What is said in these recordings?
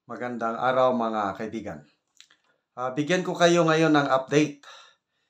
Magandang araw mga kaibigan. Bigyan ko kayo ngayon ng update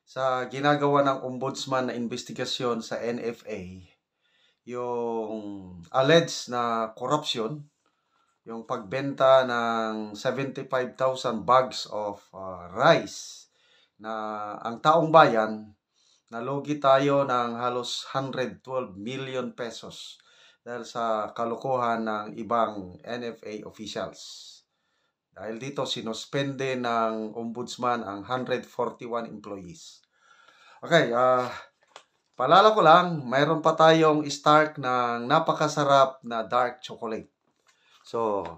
sa ginagawa ng Ombudsman na investigasyon sa NFA, yung alleged na corruption, yung pagbenta ng 75,000 bags of rice na ang taong bayan nalugi tayo ng halos 112 million pesos dahil sa kalokohan ng ibang NFA officials. Dahil dito, sinuspende ng ombudsman ang 141 employees. Okay, paalala ko lang, mayroon pa tayong Stark ng napakasarap na dark chocolate. So,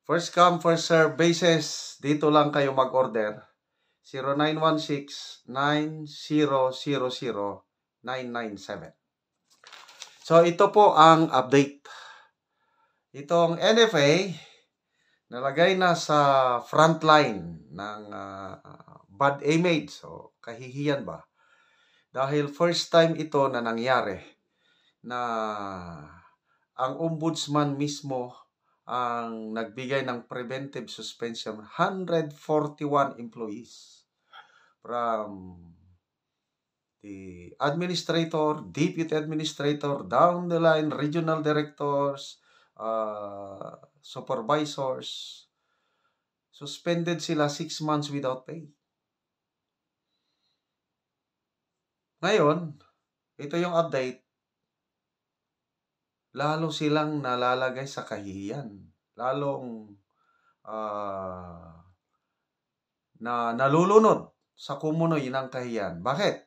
first come, first serve basis, dito lang kayo mag-order. 0916-9000-997. So, ito po ang update. Itong NFA, nalagay na sa frontline ng bad image. So, kahihiyan ba? Dahil first time ito na nangyari na ang ombudsman mismo ang nagbigay ng preventive suspension 141 employees from the administrator, deputy administrator, down the line, regional directors, supervisors. Suspended sila 6 months without pay. Ngayon, ito yung update. Lalo silang nalalagay sa kahihiyan. Lalong na nalulunod sa kumunoy ng kahihiyan. Bakit?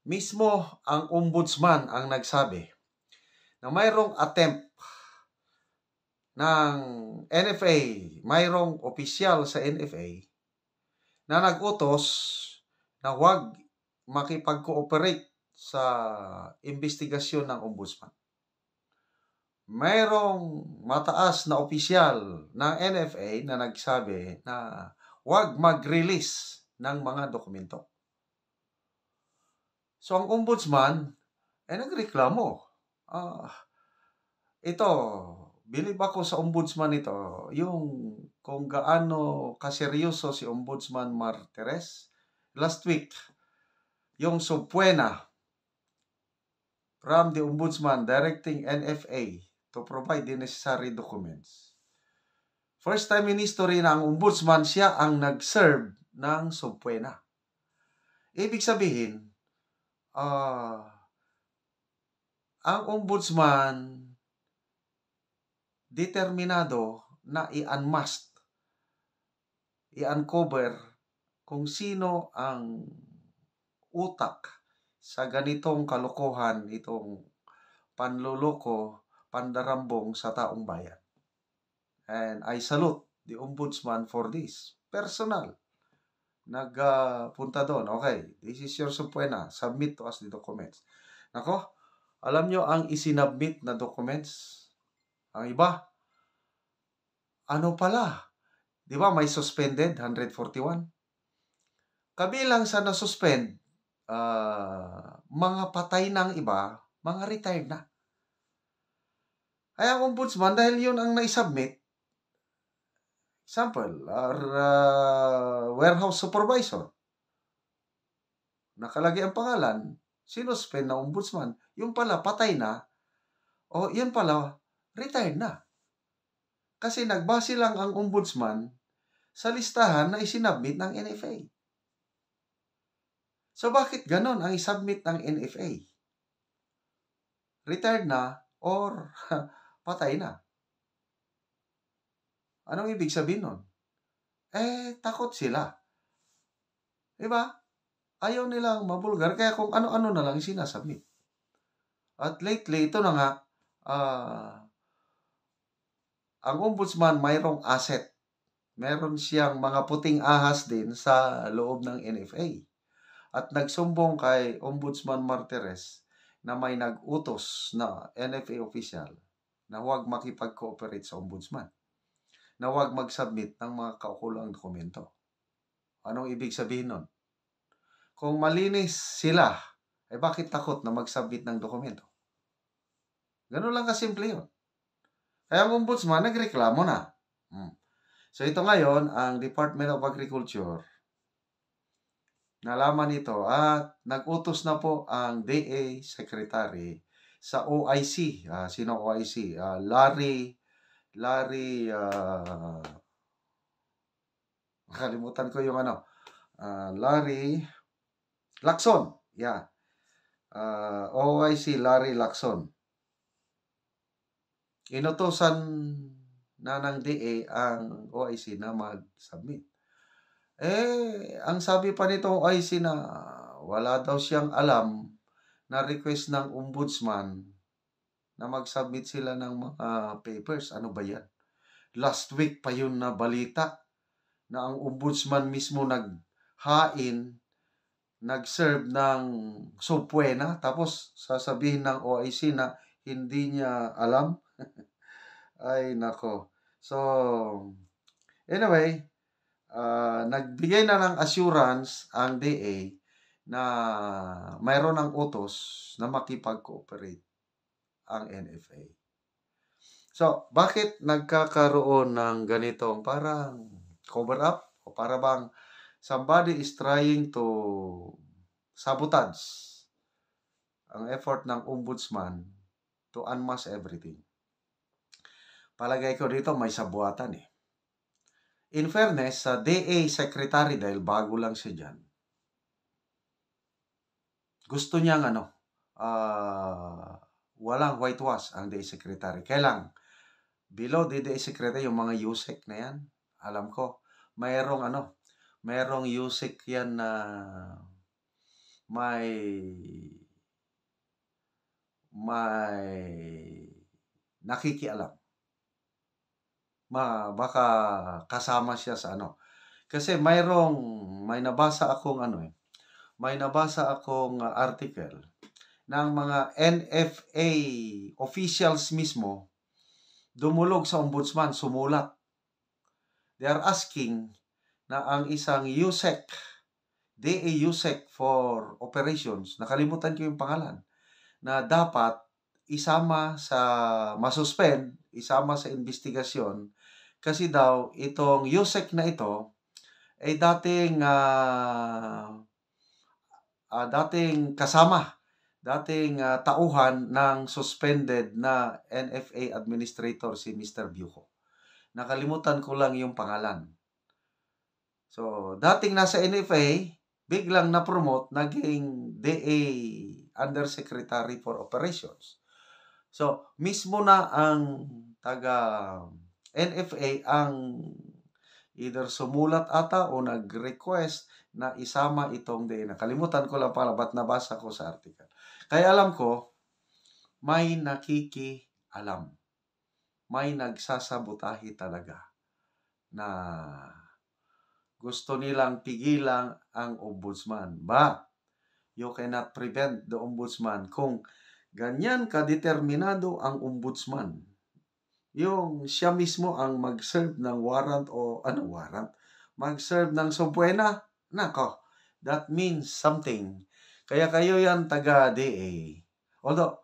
Mismo ang ombudsman ang nagsabi na mayroong attempt ng NFA, mayroong opisyal sa NFA na nag-utos na huwag makipag-cooperate sa investigasyon ng ombudsman. Mayroong mataas na opisyal ng NFA na nagsabi na huwag mag-release ng mga dokumento. So ang ombudsman ay nagreklamo. Ito, bilib ako sa ombudsman ito, yung kung gaano kaseryoso si Ombudsman Martires. Last week, yung subpoena from the ombudsman directing NFA to provide the necessary documents. First time in history na ang ombudsman siya ang nag-serve ng subpoena. Ibig sabihin, ang ombudsman determinado na i-uncover kung sino ang utak sa ganitong kalokohan, itong panluloko, pandarambong sa taong bayan. And I salute the ombudsman for this. Personal. Nagpunta doon. Okay, this is your subpoena. Submit to us the documents. Nako, alam nyo ang isinubmit na documents? Ang iba, ano pala? Di ba may suspended, 141? Kabilang sa na-suspend, mga patay ng iba, mga retired na. Kaya ang ombudsman, dahil yun ang naisubmit, example, warehouse supervisor, nakalagay ang pangalan, sinuspend na ombudsman, yung pala patay na, o yun pala, retired na. Kasi nagbase lang ang ombudsman sa listahan na isinubmit ng NFA. So bakit ganon ang isubmit ng NFA? Retired na or patay na? Anong ibig sabihin nun? Takot sila. Diba? Ayaw nilang mabulgar, kaya kung ano-ano na lang sinasubmit. At lately, ito na nga, ang ombudsman mayroong asset. Meron siyang mga puting ahas din sa loob ng NFA. At nagsumbong kay Ombudsman Martires na may nag-utos na NFA official na huwag makipag-cooperate sa ombudsman. Na huwag mag-submit ng mga kaukulang dokumento. Anong ibig sabihin nun? Kung malinis sila, bakit takot na mag-submit ng dokumento? Ganun lang kasimple yun. Kaya ang ombudsman nagreklamo na. So ito ngayon, ang Department of Agriculture, nalaman ito at nag-utos na po ang DA Secretary sa OIC. Sino OIC? Nakalimutan ko yung ano. Larry Lacson. Yeah. OIC Larry Lacson. Inutosan na ng DA ang OIC na mag-submit. Ang sabi pa nitong OIC na wala daw siyang alam na request ng ombudsman na mag-submit sila ng mga papers. Ano ba yan? Last week pa yun na balita na ang ombudsman mismo naghain, nag-serve ng subpoena, tapos sasabihin ng OIC na hindi niya alam. Ay, nako. So, anyway, nagbigay na ng assurance ang DA na mayroon ng utos na makipag-cooperate ang NFA. So, bakit nagkakaroon ng ganitong parang cover up? O para bang somebody is trying to sabotage ang effort ng ombudsman to unmask everything? Palagay ko dito may sabuatan eh. In fairness, sa DA Secretary, dahil bago lang siya dyan, gusto niyang walang whitewash ang DA Secretary. Kailang, below the DA Secretary, yung mga USEC na yan, alam ko, mayroong USEC yan na may nakikialam. Baka kasama siya sa Kasi may nabasa akong article ng mga NFA officials mismo dumulog sa ombudsman, sumulat. They are asking na ang isang USEC, DA USEC for operations, nakalimutan ko yung pangalan, na dapat isama sa investigasyon kasi daw itong USEC na ito ay dating tauhan ng suspended na NFA administrator si Mr. Bucco. Nakalimutan ko lang yung pangalan. So, dating nasa NFA, biglang na-promote, naging DA Undersecretary for Operations. So, mismo na ang taga NFA ang either sumulat ata o nag-request na isama itong DA. Nakalimutan ko lang pala, ba't nabasa ko sa article. Kaya alam ko, may nakikialam. May nagsasabotahe talaga na gusto nilang pigilan ang ombudsman. But, you cannot prevent the ombudsman kung ganyan kadeterminado ang ombudsman. Yung siya mismo ang mag-serve ng warrant mag-serve ng subpoena. Nako, that means something. Kaya kayo yan taga-DA. Although,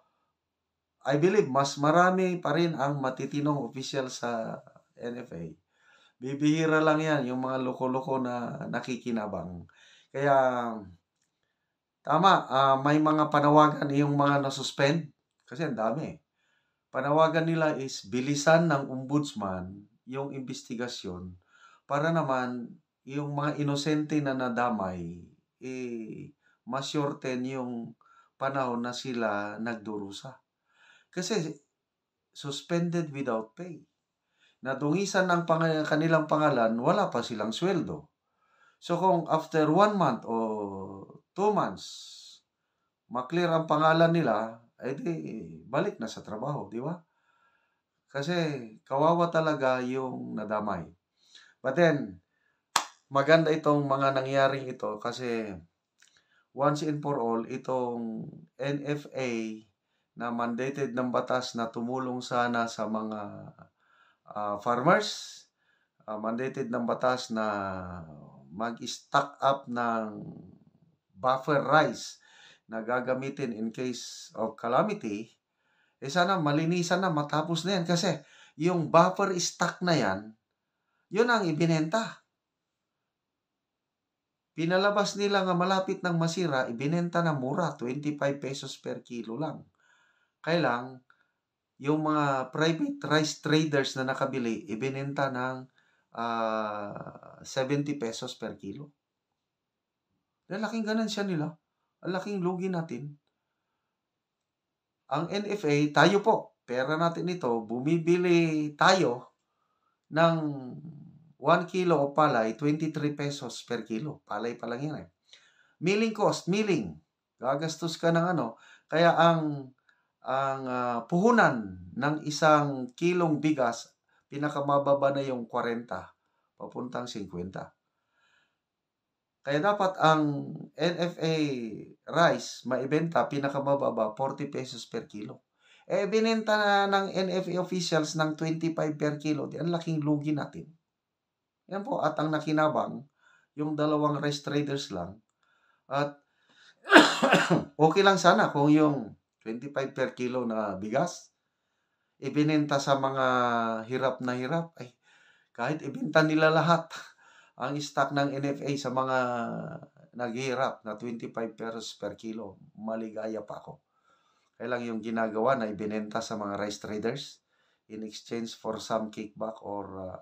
I believe mas marami pa rin ang matitinong official sa NFA. Bibihira lang yan, yung mga loko-loko na nakikinabang. Kaya, tama, may mga panawagan yung mga nasuspend. Kasi ang dami. Panawagan nila is bilisan ng ombudsman yung investigasyon para naman yung mga inosente na nadamay, masyurten yung panahon na sila nagdurusa. Kasi suspended without pay. Nadungisan ng kanilang pangalan, wala pa silang sweldo. So kung after 1 month o 2 months, maklear ang pangalan nila, di balik na sa trabaho, di ba? Kasi kawawa talaga yung nadamay. But then, maganda itong mga nangyaring ito kasi once and for all, itong NFA na mandated ng batas na tumulong sana sa mga farmers, mandated ng batas na mag-stock up ng buffer rice na gagamitin in case of calamity, sana malinisan na, matapos na yan. Kasi yung buffer stock na yan, Yun ang ibinenta. Pinalabas nila nga malapit ng masira, ibinenta na mura, 25 pesos per kilo lang. Kaya lang, yung mga private rice traders na nakabili, ibinenta ng 70 pesos per kilo. Ang laking ganansya nila. Ang laking lugi natin. Ang NFA, tayo po, pera natin ito, bumibili tayo ng 1 kilo o palay, 23 pesos per kilo. Palay pa lang yan eh. Milling cost, milling. Gagastos ka ng ano. Kaya ang puhunan ng isang kilong bigas, pinakamababa na yung 40, papuntang 50. Kaya dapat ang NFA rice maibenta pinakamababa 40 pesos per kilo. Binenta na ng NFA officials ng 25 per kilo. Di ang laking lugi natin. Yan po. At ang nakinabang, yung dalawang rice traders lang. At okay lang sana kung yung 25 per kilo na bigas ibinenta sa mga hirap na hirap. Ay, kahit ibenta nila lahat ang stock ng NFA sa mga naghihirap na 25 pesos per kilo, maligaya pa ako. Kaya lang yung ginagawa na ibinenta sa mga rice traders in exchange for some kickback or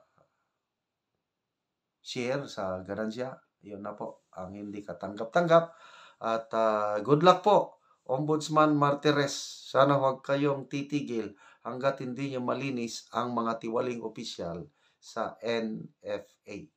share sa ganansya. Yun na po ang hindi katanggap-tanggap. At good luck po, Ombudsman Martires. Sana huwag kayong titigil hanggat hindi nyo malinis ang mga tiwaling opisyal sa NFA.